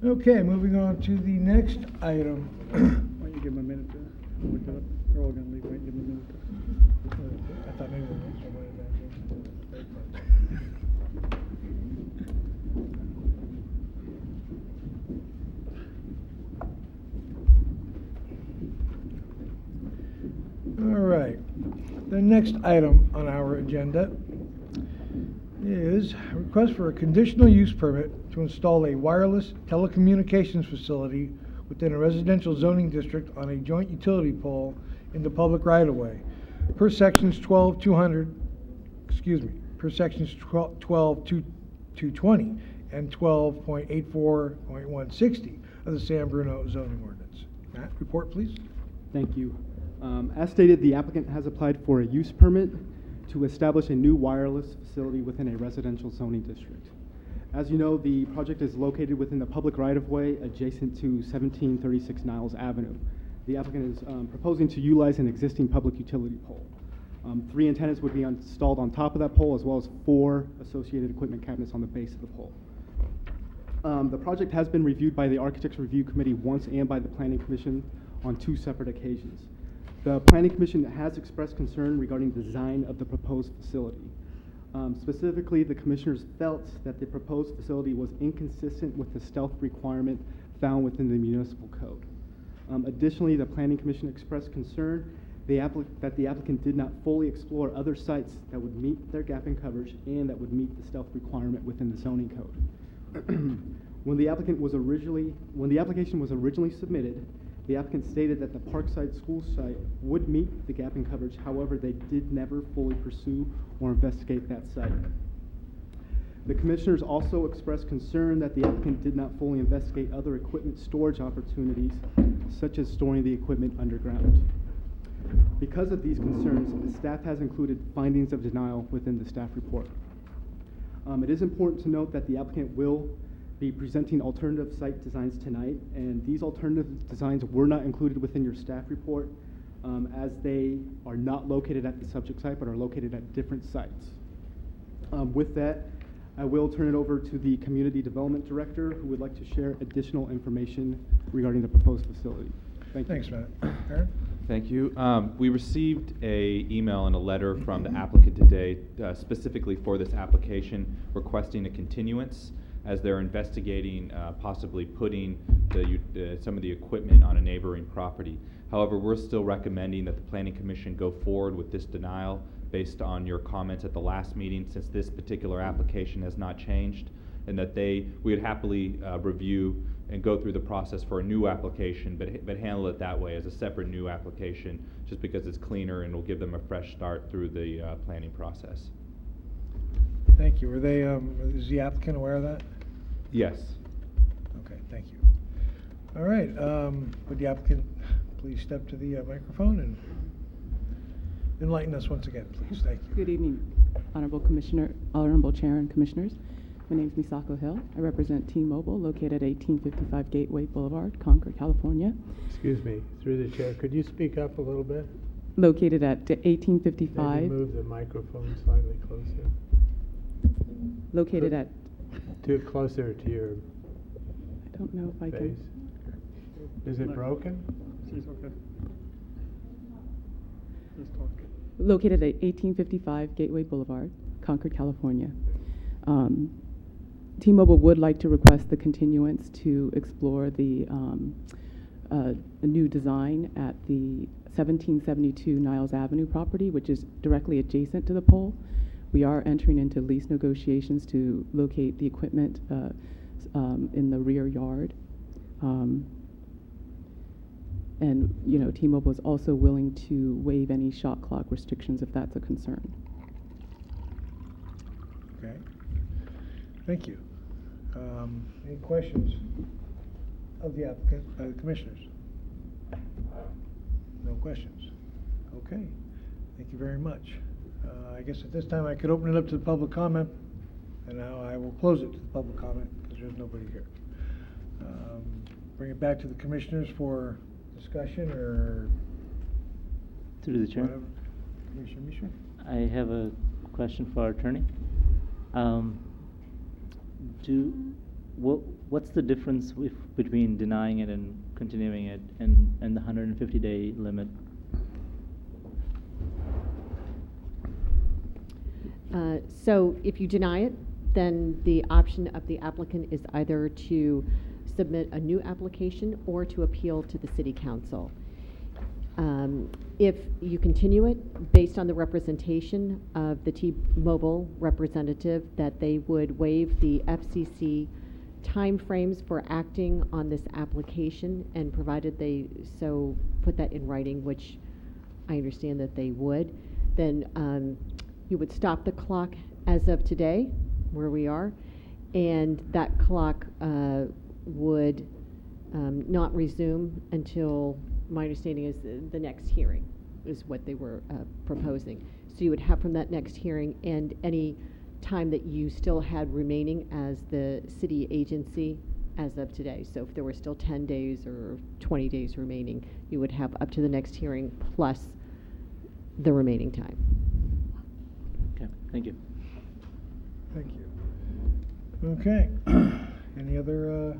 Okay, moving on to the next item. Why don't you give them a minute to look it up? They're all going to leave. Why don't you give them a minute to... I thought maybe the next one might have been. All right. The next item on our agenda is a request for a conditional use permit to install a wireless telecommunications facility within a residential zoning district on a joint utility pole in the public right-of-way, per sections 12-220 and 12.84.160 of the San Bruno zoning ordinance. Matt, report please. Thank you. As stated, the applicant has applied for a use permit to establish a new wireless facility within a residential zoning district. As you know, the project is located within the public right-of-way adjacent to 1736 Niles Avenue. The applicant is proposing to utilize an existing public utility pole. 3 antennas would be installed on top of that pole, as well as 4 associated equipment cabinets on the base of the pole. The project has been reviewed by the Architects Review Committee once and by the Planning Commission on 2 separate occasions. The Planning Commission has expressed concern regarding the design of the proposed facility. Specifically, the commissioners felt that the proposed facility was inconsistent with the stealth requirement found within the municipal code. Additionally, the Planning Commission expressed concern that the applicant did not fully explore other sites that would meet their gap in coverage and that would meet the stealth requirement within the zoning code. When the application was originally submitted, the applicant stated that the Parkside School site would meet the gap in coverage. However, they did never fully pursue or investigate that site. The commissioners also expressed concern that the applicant did not fully investigate other equipment storage opportunities, such as storing the equipment underground. Because of these concerns, the staff has included findings of denial within the staff report. It is important to note that the applicant will be presenting alternative site designs tonight, and these alternative designs were not included within your staff report as they are not located at the subject site but are located at different sites. With that, I will turn it over to the Community Development Director who would like to share additional information regarding the proposed facility. Thank you. Thanks, Matt. Aaron? Thank you. We received an email and a letter from the applicant today specifically for this application requesting a continuance as they're investigating possibly putting some of the equipment on a neighboring property. However, we're still recommending that the Planning Commission go forward with this denial based on your comments at the last meeting, since this particular application has not changed, and that we would happily review and go through the process for a new application, but handle it that way as a separate new application, just because it's cleaner and will give them a fresh start through the planning process. Thank you. Is the applicant aware of that? Yes. Okay, thank you. All right, would the applicant please step to the microphone and enlighten us once again, please. Thank you. Good evening, Honorable Chair and Commissioners. My name is Misako Hill. I represent T-Mobile, located at 1855 Gateway Boulevard, Concord, California. Excuse me, through the chair, could you speak up a little bit? Located at 1855. Maybe move the microphone slightly closer. Located at... Closer to your I don't know if I face. can... Is it broken? It's okay. Just talk. Located at 1855 Gateway Boulevard, Concord, California. T-Mobile would like to request the continuance to explore the a new design at the 1772 Niles Avenue property, which is directly adjacent to the pole. We are entering into lease negotiations to locate the equipment in the rear yard. And, you know, T-Mobile is also willing to waive any shot clock restrictions if that's a concern. Okay. Thank you. Any questions of the applicant by the commissioners? No questions. Okay. Thank you very much. I guess at this time I could open it up to the public comment, and now I will close it to the public comment because there's nobody here. Bring it back to the commissioners for discussion or through the chair. Whatever. Commissioner Mishra? I have a question for our attorney. What's the difference between denying it and continuing it and the 150-day limit? So if you deny it, then the option of the applicant is either to submit a new application or to appeal to the city council. If you continue it, based on the representation of the T-Mobile representative, that they would waive the FCC timeframes for acting on this application, and provided they so put that in writing, which I understand that they would, then you would stop the clock as of today, where we are, and that clock would not resume until, my understanding is, the next hearing is what they were proposing. So you would have from that next hearing and any time that you still had remaining as the city agency as of today. So if there were still 10 days or 20 days remaining, you would have up to the next hearing plus the remaining time. Okay, thank you. Thank you. Okay. Any other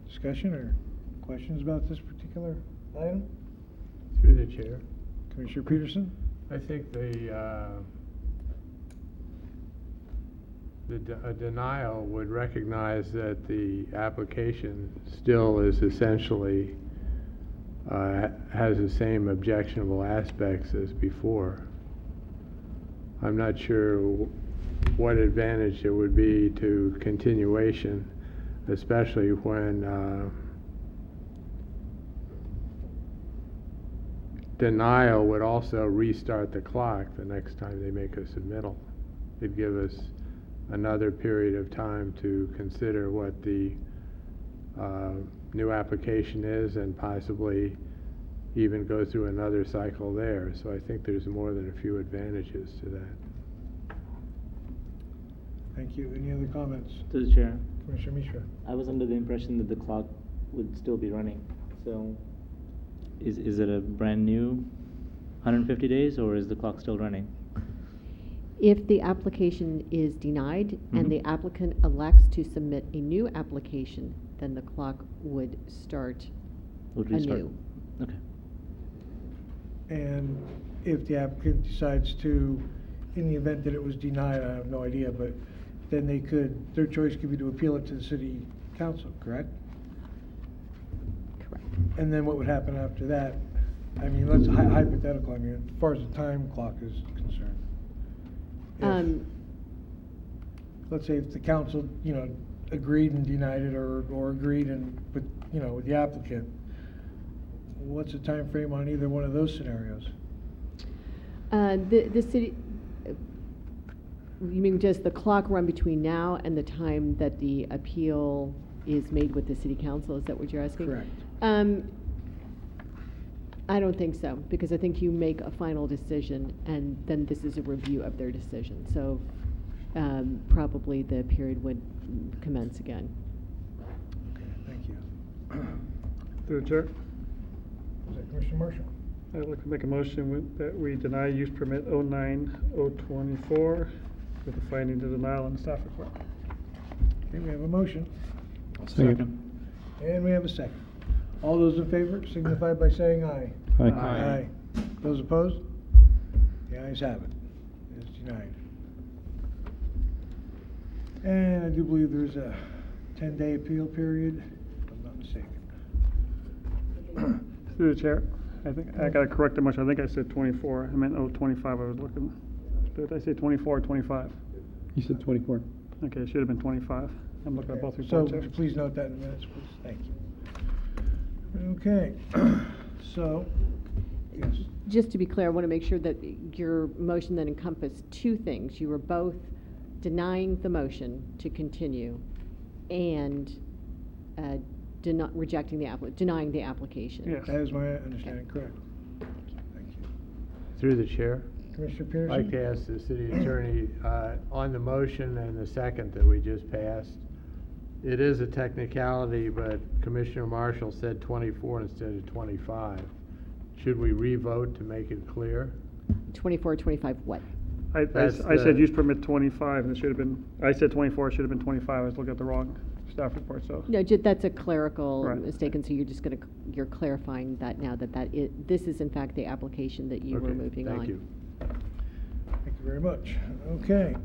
discussion or questions about this particular item? Through the chair. Commissioner Peterson? I think a denial would recognize that the application still is essentially has the same objectionable aspects as before. I'm not sure what advantage there would be to continuation, especially when denial would also restart the clock the next time they make a submittal. It'd give us another period of time to consider what the new application is and possibly even go through another cycle there. So I think there's more than a few advantages to that. Thank you. Any other comments? To the chair. Commissioner Mishra? I was under the impression that the clock would still be running. So is it a brand new 150 days or is the clock still running? If the application is denied Mm-hmm. and the applicant elects to submit a new application, then the clock would start Restart. anew. Okay. And if the applicant decides to, in the event that it was denied, I have no idea, but then their choice could be to appeal it to the city council, correct? Correct. And then what would happen after that? I mean, let's hypothetical, I mean, as far as the time clock is concerned. If, let's say if the council, agreed and denied it or agreed and with the applicant, what's the time frame on either one of those scenarios? The city, you mean does the clock run between now and the time that the appeal is made with the city council? Is that what you're asking? Correct. I don't think so, because I think you make a final decision and then this is a review of their decision. So probably the period would commence again. Okay, thank you. Through the chair. Is that Commissioner Marshall? I'd like to make a motion that we deny use permit 09024 with the finding to denial and staff report. Okay, we have a motion. Second. And we have a second. All those in favor signify by saying aye. Aye. Aye. Those opposed? The ayes have it. It is denied. And I do believe there's a 10-day appeal period, if I'm not mistaken. Through the chair, I think I got to correct the motion. I think I said 24. I meant 025. I was looking. Did I say 24 or 25? You said 24. Okay, it should have been 25. I'm looking at both So reports. here. please note that in the minutes, please. Thank you. Okay, so, yes. Just to be clear, I want to make sure that your motion then encompassed two things. You were both denying the motion to continue and rejecting denying the application. Yes. That is my understanding, correct. Thank you. Through the chair. Commissioner Peterson? I'd like to ask the city attorney, on the motion and the second that we just passed, it is a technicality, but Commissioner Marshall said 24 instead of 25. Should we re-vote to make it clear? 24, 25 what? I That's said the- use permit 25, and it should have been, I said 24, it should have been 25. I was looking at the wrong staff report, so. No, that's a clerical Right. mistake, and so you're just you're clarifying that now this is in fact the application that you were Okay, moving on. Thank you. Thank you very much. Okay.